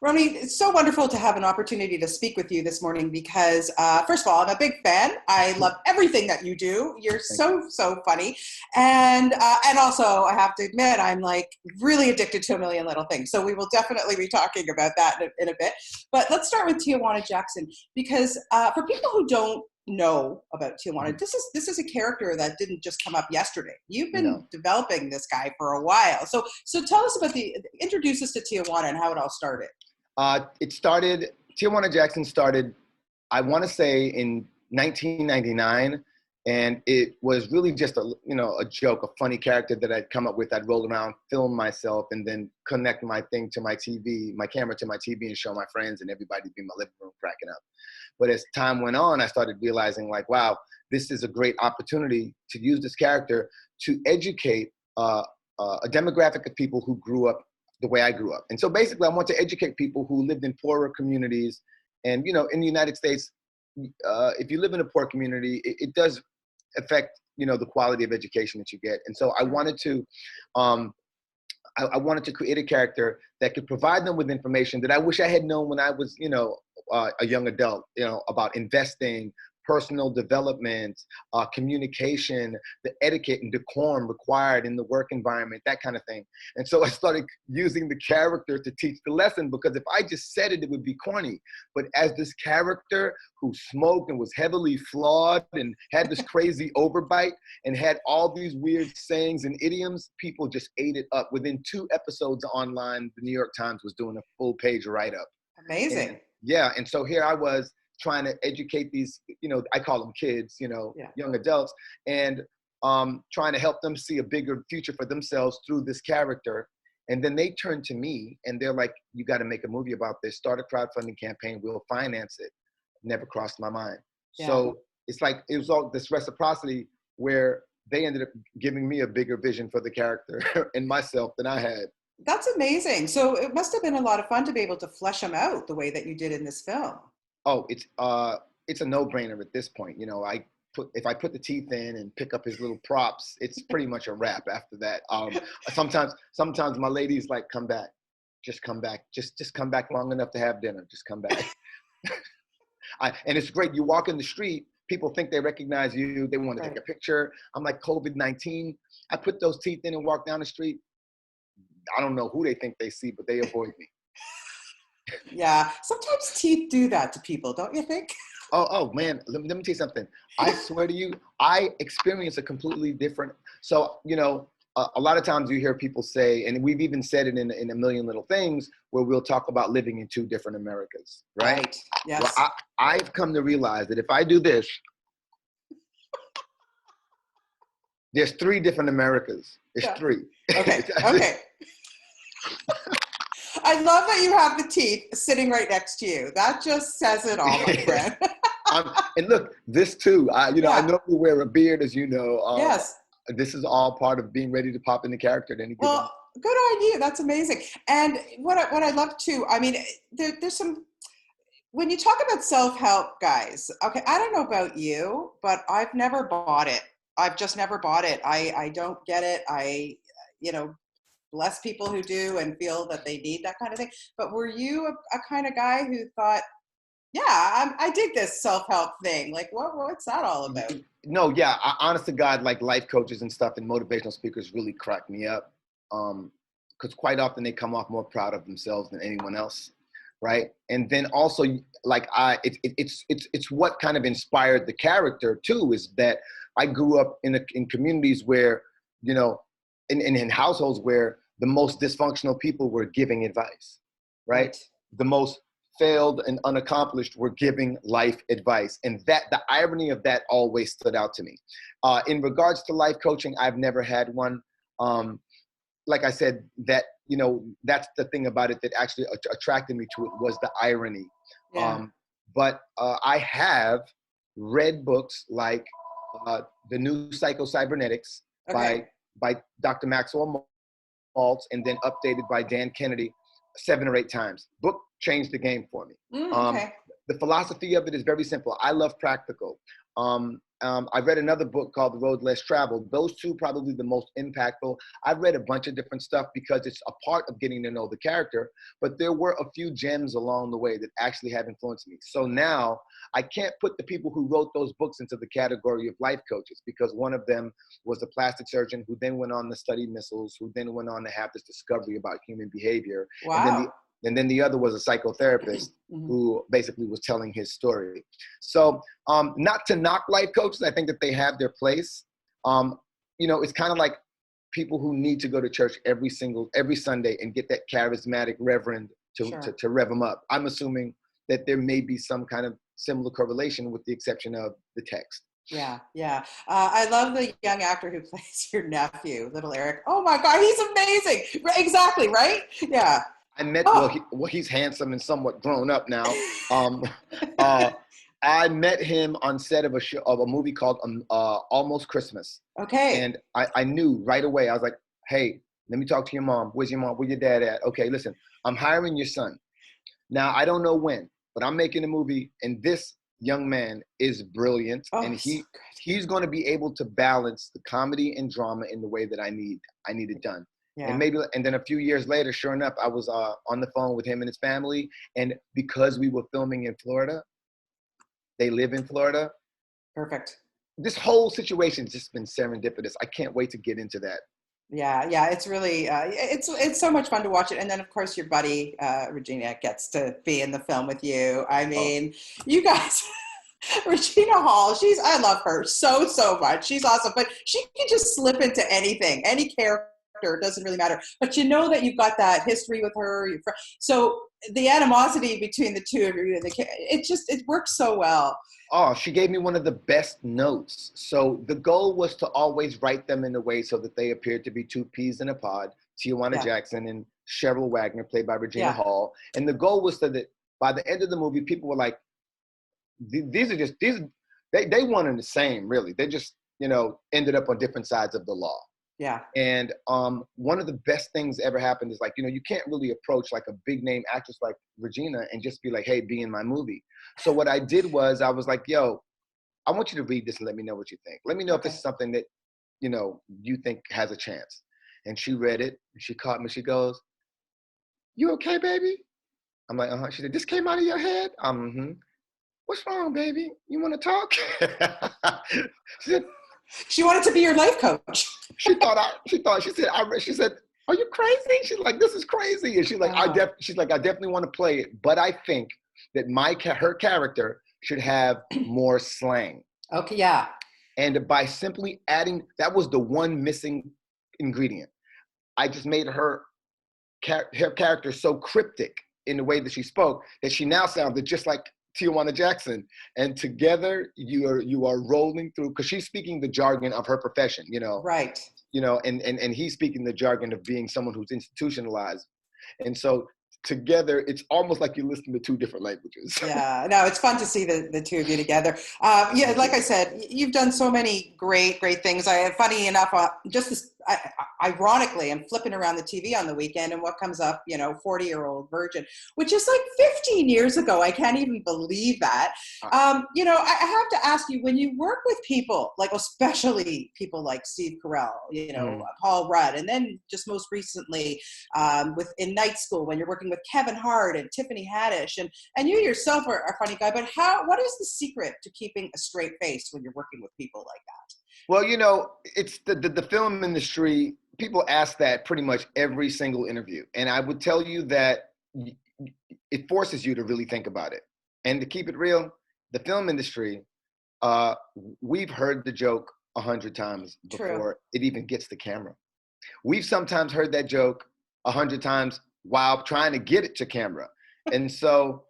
Romany, it's so wonderful to have an opportunity to speak with you this morning because, first of all, I'm a big fan. I love everything that you do. You're so funny. And also, I have to admit, I'm like really addicted to a million little things. So we will definitely be talking about that in a bit. But let's start with Tijuana Jackson because for people who don't know about Tijuana, this is a character that didn't just come up yesterday. You've been developing this guy for a while. So tell us about introduce us to Tijuana and how it all started. Tijuana Jackson started, I want to say in 1999. And it was really just a joke, a funny character that I'd come up with. I'd roll around, film myself, and then connect my thing to my TV, my camera to my TV, and show my friends, and everybody'd be in my living room cracking up. But as time went on, I started realizing, like, wow, this is a great opportunity to use this character to educate a demographic of people who grew up the way I grew up. And so basically, I want to educate people who lived in poorer communities. And, in the United States, if you live in a poor community, it does affect the quality of education that you get. And so I wanted to create a character that could provide them with information that I wish I had known when I was a young adult, about investing, personal development, communication, the etiquette and decorum required in the work environment, that kind of thing. And so I started using the character to teach the lesson, because if I just said it, it would be corny. But as this character who smoked and was heavily flawed and had this crazy overbite and had all these weird sayings and idioms, people just ate it up. Within 2 episodes online, the New York Times was doing a full page write-up. Amazing. And so here I was, trying to educate these, I call them kids, young adults, and trying to help them see a bigger future for themselves through this character. And then they turn to me and they're like, you got to make a movie about this. Start a crowdfunding campaign. We'll finance it. Never crossed my mind. Yeah. So it's like, it was all this reciprocity where they ended up giving me a bigger vision for the character and myself than I had. That's amazing. So it must have been a lot of fun to be able to flesh them out the way that you did in this film. Oh, it's a no-brainer at this point. If I put the teeth in and pick up his little props, it's pretty much a wrap after that. Sometimes my ladies like, come back, just come back, just come back long enough to have dinner, just come back. And it's great. You walk in the street, people think they recognize you, they want to take a picture. I'm like, COVID-19. I put those teeth in and walk down the street. I don't know who they think they see, but they avoid me. Yeah, sometimes teeth do that to people, don't you think? Oh man, let me tell you something. I swear to you, I experience a completely different. So, a lot of times you hear people say, and we've even said it in a million little things, where we'll talk about living in 2 different Americas, right? Yes. Well, I've come to realize that if I do this, there's 3 different Americas. There's 3. Okay. I love that you have the teeth sitting right next to you. That just says it all, my friend. And look, this too, I normally wear a beard, as you know. Yes. This is all part of being ready to pop in the character at any given. Well, good idea. That's amazing. And what I love too, I mean, there's some, when you talk about self-help, guys, okay, I don't know about you, but I've never bought it. I've just never bought it. I don't get it. Bless people who do and feel that they need that kind of thing. But were you a kind of guy who thought, I dig this self-help thing? Like, what's that all about? No, yeah. Honest to God, like life coaches and stuff and motivational speakers really crack me up. Because quite often they come off more proud of themselves than anyone else, right? And then also, like it's what kind of inspired the character too, is that I grew up in communities where, in households where the most dysfunctional people were giving advice, right? The most failed and unaccomplished were giving life advice. And the irony of that always stood out to me. In regards to life coaching, I've never had one. Like I said, that's the thing about it that actually attracted me to it, was the irony. Yeah. But I have read books like The New Psycho-Cybernetics by Dr. Maxwell Maltz, and then updated by Dan Kennedy 7 or 8 times. Book changed the game for me. the philosophy of it is very simple. I love practical. I read another book called The Road Less Traveled. Those two probably the most impactful. I've read a bunch of different stuff because it's a part of getting to know the character, but there were a few gems along the way that actually have influenced me. So now I can't put the people who wrote those books into the category of life coaches, because one of them was a plastic surgeon who then went on to study missiles, who then went on to have this discovery about human behavior. Wow. And then the other was a psychotherapist who basically was telling his story. So not to knock life coaches, I think that they have their place. It's kind of like people who need to go to church every Sunday and get that charismatic reverend to rev them up. I'm assuming that there may be some kind of similar correlation, with the exception of the text. Yeah, yeah. I love the young actor who plays your nephew, little Eric. Oh my God, he's amazing. Exactly, right? Yeah. I met, he's handsome and somewhat grown up now. I met him on set of a movie called Almost Christmas. Okay. And I knew right away. I was like, hey, let me talk to your mom. Where's your mom? Where's your dad at? Okay, listen, I'm hiring your son. Now, I don't know when, but I'm making a movie, and this young man is brilliant. And he's going to be able to balance the comedy and drama in the way that I need it done. Yeah. And then a few years later, sure enough, I was on the phone with him and his family. And because we were filming in Florida, they live in Florida. Perfect. This whole situation's just been serendipitous. I can't wait to get into that. Yeah. It's really, it's so much fun to watch it. And then of course your buddy, Regina, gets to be in the film with you. I mean, you guys, Regina Hall, I love her so much. She's awesome, but she can just slip into anything, any character. It doesn't really matter, but you know that you've got that history with her. So the animosity between the two of you, it works so well. Oh, she gave me one of the best notes. So the goal was to always write them in a way so that they appeared to be two peas in a pod. Tijuana Jackson and Cheryl Wagner, played by Regina Hall. And the goal was so that by the end of the movie, people were like, they one and the same, really. They just, ended up on different sides of the law. Yeah. And one of the best things ever happened is, like, you can't really approach like a big name actress like Regina and just be like, hey, be in my movie. So what I did was I was like, yo, I want you to read this and let me know what you think. Let me know if this is something that, you think has a chance. And she read it and she caught me. She goes, you okay, baby? I'm like, uh-huh. She said, this came out of your head? Mm-hmm. What's wrong, baby? You want to talk? She said, she wanted to be your life coach. She said, are you crazy? She's like, this is crazy. And she's like, I definitely want to play it, but I think that her character should have more slang. Okay, yeah. And by simply adding, that was the one missing ingredient. I just made her character so cryptic in the way that she spoke that she now sounded just like Tijuana Jackson, and together you are rolling through, because she's speaking the jargon of her profession, right, and he's speaking the jargon of being someone who's institutionalized, and so together it's almost like you listen to two different languages. Yeah, no, it's fun to see the two of you together. Like I said, you've done so many great things. Funny enough, ironically, I'm flipping around the TV on the weekend, and what comes up, 40-year-old virgin, which is like 15 years ago. I can't even believe that. I have to ask you, when you work with people, like especially people like Steve Carell, Paul Rudd, and then just most recently in Night School, when you're working with Kevin Hart and Tiffany Haddish, and you yourself are a funny guy, but what is the secret to keeping a straight face when you're working with people like that? Well, it's the film industry. People ask that pretty much every single interview. And I would tell you that it forces you to really think about it. And to keep it real, the film industry, we've heard the joke 100 times before it even gets to camera. We've sometimes heard that joke 100 times while trying to get it to camera. And so,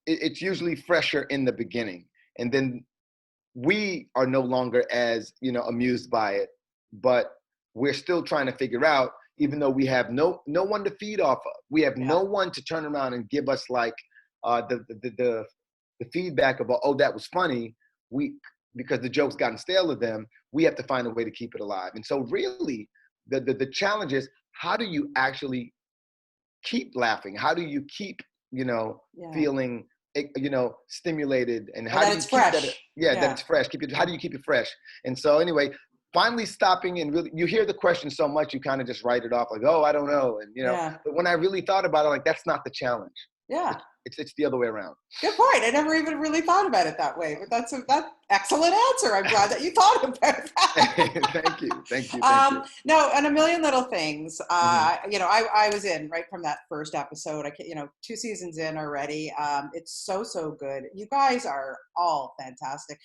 it's usually fresher in the beginning. And then we are no longer as, amused by it, but we're still trying to figure out, even though we have no one to feed off of. We have no one to turn around and give us like the feedback of, oh, that was funny. Because the joke's gotten stale to them, we have to find a way to keep it alive. And so really the challenge is, how do you actually keep laughing? How do you keep, feeling stimulated, and Or how that do you it's keep that? fresh. Yeah, that Yeah. it's fresh. How do you keep it fresh? And so anyway, finally stopping and really, you hear the question so much, you kind of just write it off like, oh, I don't know. And, Yeah. but when I really thought about it, like, that's not the challenge. Yeah. It's the other way around. Good point. I never even really thought about it that way, but that's excellent answer. I'm glad that you thought about that. Thank you. No, and a million little things. Mm-hmm. I was in right from that first episode. 2 seasons in already. It's so good. You guys are all fantastic.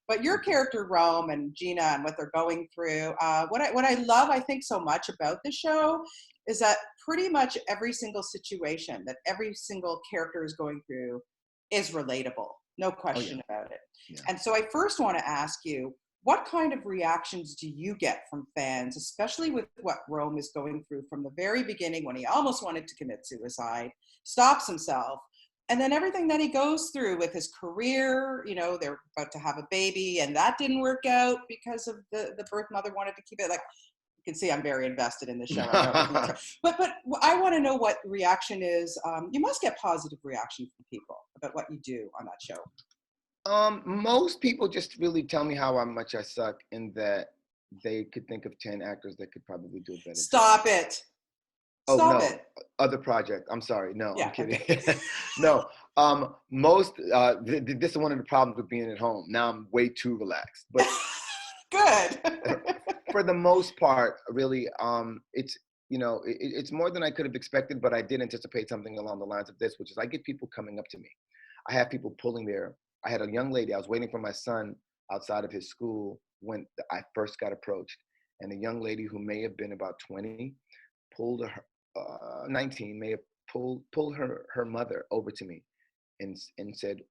But your character Rome and Gina and what they're going through, what I love, I think, so much about the show is that pretty much every single situation that every single character is going through is relatable. No question about it. Yeah. And so I first want to ask you, what kind of reactions do you get from fans, especially with what Rome is going through from the very beginning when he almost wanted to commit suicide, stops himself, and then everything that he goes through with his career, they're about to have a baby and that didn't work out because of the birth mother wanted to keep it. Like, you can see I'm very invested in the show. I know but I want to know what reaction is. You must get positive reaction from people about what you do on that show. Most people just really tell me how much I suck, and that they could think of 10 actors that could probably do a better Stop job. it. Oh, Stop no. it. Other project. I'm sorry. No, Yeah, I'm kidding. okay. No. This is one of the problems with being at home. Now I'm way too relaxed. But Good. for the most part, really, it's more than I could have expected, but I did anticipate something along the lines of this, which is I get people coming up to me. I have people pulling I had a young lady, I was waiting for my son outside of his school when I first got approached. And a young lady who may have been about 20 pulled her, 19, may have pulled her mother over to me and said,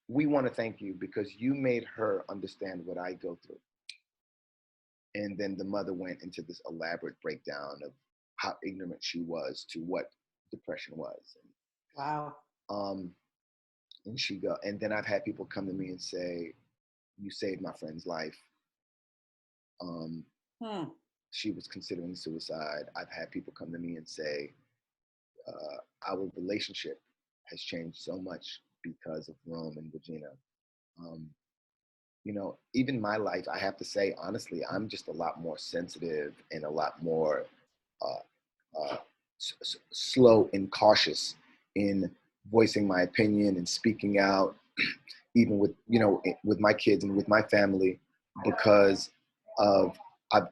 we want to thank you because you made her understand what I go through. And then the mother went into this elaborate breakdown of how ignorant she was to what depression was. Wow. And then I've had people come to me and say, you saved my friend's life. She was considering suicide. I've had people come to me and say, our relationship has changed so much because of Rome and Regina. Even my life, I have to say, honestly, I'm just a lot more sensitive and a lot more slow and cautious in voicing my opinion and speaking out, even with my kids and with my family, because of I've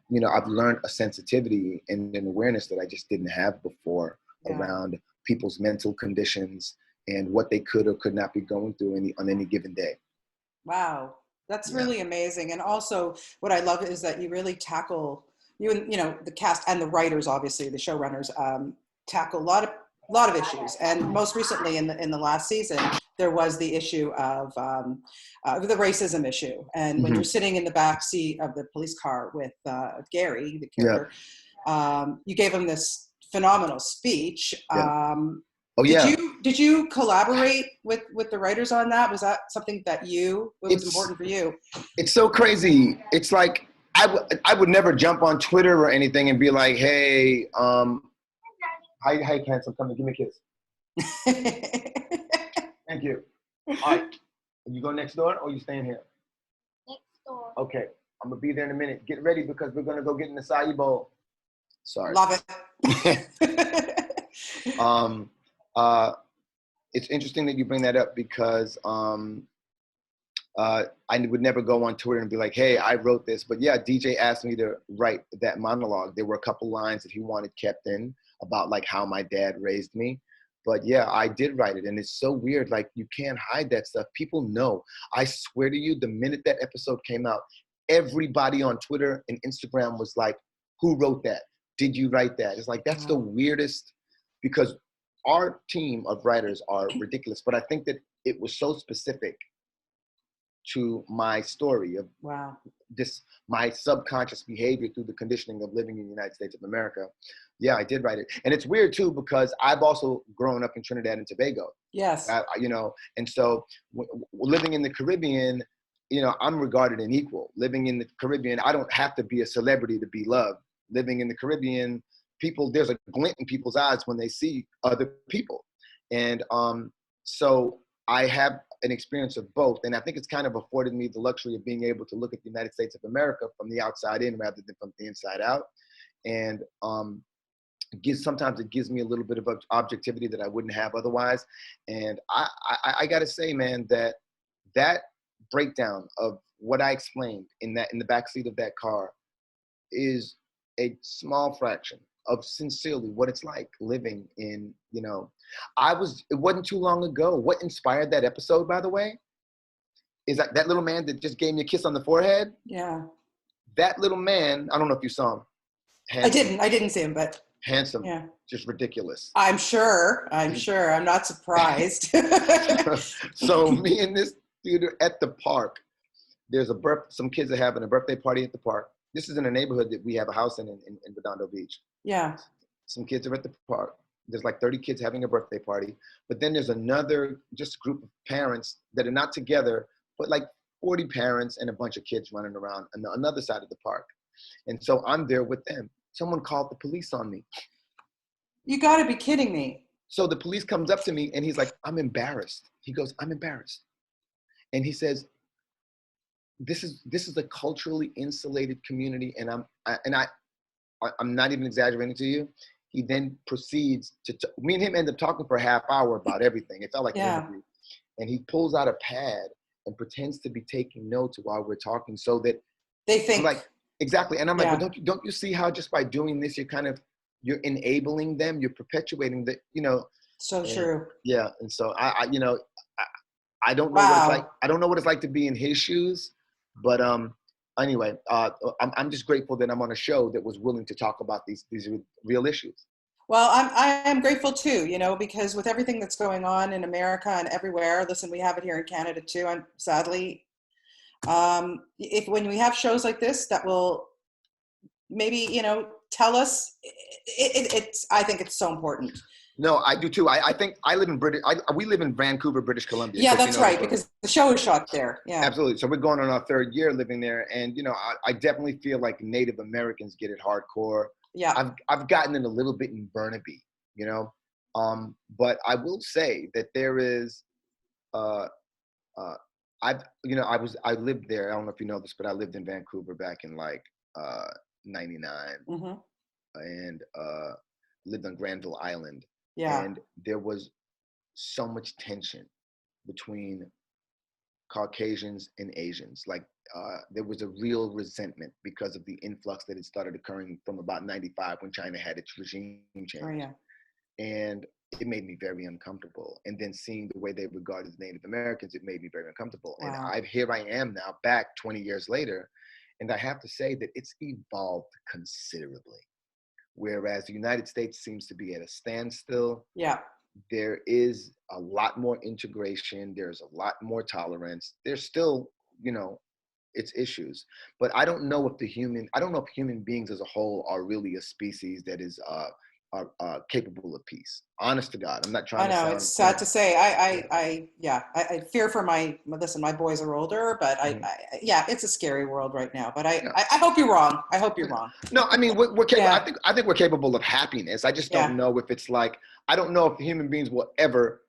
learned a sensitivity and an awareness that I just didn't have before around people's mental conditions and what they could or could not be going through on any given day. Wow, that's really amazing. And also, what I love is that you really tackle the cast and the writers, obviously the showrunners, tackle a lot of issues. And most recently, in the last season, there was the issue of the racism issue. And when you're sitting in the back seat of the police car with Gary, the character, you gave him this phenomenal speech. Did you collaborate with the writers on that? Was that something that was important for you? It's so crazy. It's like I would never jump on Twitter or anything and be like, hey, hi, handsome, come and give me a kiss. Thank you. All right. You go next door or you staying here? Next door. Okay. I'm gonna be there in a minute. Get ready because we're gonna go get in the acai bowl. Sorry. Love it. It's interesting that you bring that up because I would never go on Twitter and be like, hey, I wrote this. But yeah, DJ asked me to write that monologue. There were a couple lines that he wanted kept in about like how my dad raised me. But yeah, I did write it. And it's so weird. Like, you can't hide that stuff. People know. I swear to you, the minute that episode came out, everybody on Twitter and Instagram was like, who wrote that? Did you write that? It's like, that's the weirdest, because our team of writers are ridiculous. But I think that it was so specific to my story of my subconscious behavior through the conditioning of living in the United States of America. Yeah, I did write it. And it's weird too, because I've also grown up in Trinidad and Tobago. Yes. And so living in the Caribbean, I'm regarded an equal. Living in the Caribbean, I don't have to be a celebrity to be loved. Living in the Caribbean, there's a glint in people's eyes when they see other people. And So I have an experience of both. And I think it's kind of afforded me the luxury of being able to look at the United States of America from the outside in rather than from the inside out. And sometimes it gives me a little bit of objectivity that I wouldn't have otherwise. And I got to say, man, that breakdown of what I explained in the backseat of that car is a small fraction of sincerely what it's like living in, it wasn't too long ago. What inspired that episode, by the way, is that little man that just gave me a kiss on the forehead. Yeah. That little man, I don't know if you saw him. Handsome. I didn't see him, but handsome. Yeah. Just ridiculous. I'm sure. I'm not surprised. So me and this dude are at the park. There's some kids are having a birthday party at the park. This is in a neighborhood that we have a house in Redondo Beach. Yeah. Some kids are at the park. There's like 30 kids having a birthday party. But then there's another just group of parents that are not together, but like 40 parents and a bunch of kids running around on another side of the park. And so I'm there with them. Someone called the police on me. You got to be kidding me. So the police comes up to me and he's like, I'm embarrassed. He goes, I'm embarrassed. And he says, this is a culturally insulated community. And I'm not even exaggerating to you. He then proceeds me and him end up talking for a half hour about everything. It felt like an interview. And he pulls out a pad and pretends to be taking notes while we're talking so that they think like, exactly. And I'm like, well, don't you see how just by doing this, you're enabling them, you're perpetuating So true. Yeah. And so I don't know what it's like. I don't know what it's like to be in his shoes, but anyway, I'm just grateful that I'm on a show that was willing to talk about these real issues. Well, I am grateful too, because with everything that's going on in America and everywhere, listen, we have it here in Canada too. I'm sadly, when we have shows like this that will maybe, tell us, I think it's so important. No, I do too. I think we live in Vancouver, British Columbia. Yeah, that's right, because the show is shot there. Yeah, absolutely. So we're going on our third year living there. And, I definitely feel like Native Americans get it hardcore. Yeah. I've gotten it a little bit in Burnaby, but I will say that there is, I lived there. I don't know if you know this, but I lived in Vancouver back in like 99 mm-hmm. and lived on Granville Island. Yeah. And there was so much tension between Caucasians and Asians. Like there was a real resentment because of the influx that had started occurring from about 95 when China had its regime change. Oh, yeah. And it made me very uncomfortable. And then seeing the way they regarded Native Americans, it made me very uncomfortable. Wow. And here I am now, back 20 years later, and I have to say that it's evolved considerably. Whereas the United States seems to be at a standstill. Yeah. There is a lot more integration. There's a lot more tolerance. There's still, its issues. But I don't know if human beings as a whole are really a species that is are capable of peace. Honest to God, I'm not trying to. I know, it's sad to say. I fear for my boys are older, but it's a scary world right now. But I hope you're wrong. I hope you're wrong. No, I mean we're capable. I think we're capable of happiness. I just don't know if it's like, I don't know if human beings will ever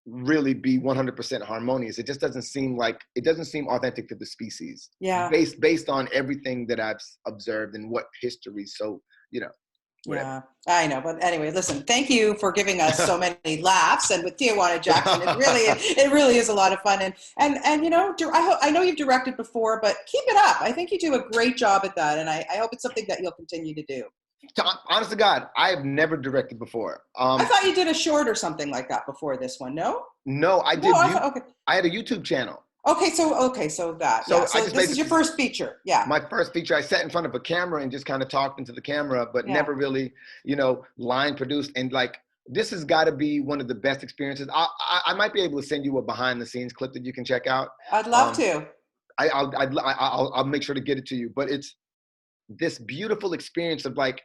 really be 100% harmonious. It just doesn't seem authentic to the species. Yeah. Based on everything that I've observed and what history. So whatever. Yeah, I know. But anyway, listen, thank you for giving us so many laughs. And with Tijuana Jackson, it really is a lot of fun. And I know you've directed before, but keep it up. I think you do a great job at that. And I hope it's something that you'll continue to do. Honest to God, I have never directed before. I thought you did a short or something like that before this one. No? No, I did. Okay. I had a YouTube channel. Okay, so that. So this is your first feature. Yeah. My first feature, I sat in front of a camera and just kind of talked into the camera, but never really, line produced. And like, this has got to be one of the best experiences. I might be able to send you a behind the scenes clip that you can check out. I'd love to. I'll make sure to get it to you. But it's this beautiful experience of like,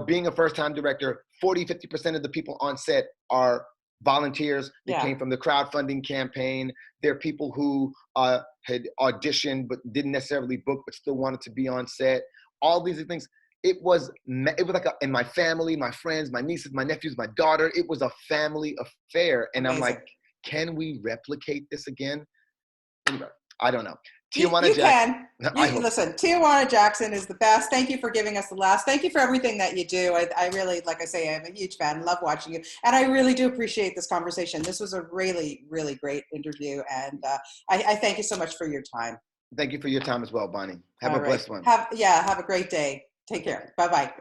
being a first time director, 40-50% of the people on set are volunteers that came from the crowdfunding campaign. There are people who had auditioned but didn't necessarily book but still wanted to be on set. All these things. It was like in my family, my friends, my nieces, my nephews, my daughter. It was a family affair. And amazing. I'm like, can we replicate this again? Anyway, I don't know. You Tijuana Jackson. can. I hope Listen, so. Tijuana Jackson is the best. Thank you for giving us the last. Thank you for everything that you do. I really, like I say, I'm a huge fan. Love watching you. And I really do appreciate this conversation. This was a really, really great interview. And I thank you so much for your time. Thank you for your time as well, Bonnie. Have All a right. blessed one. Have a great day. Take care. Bye-bye.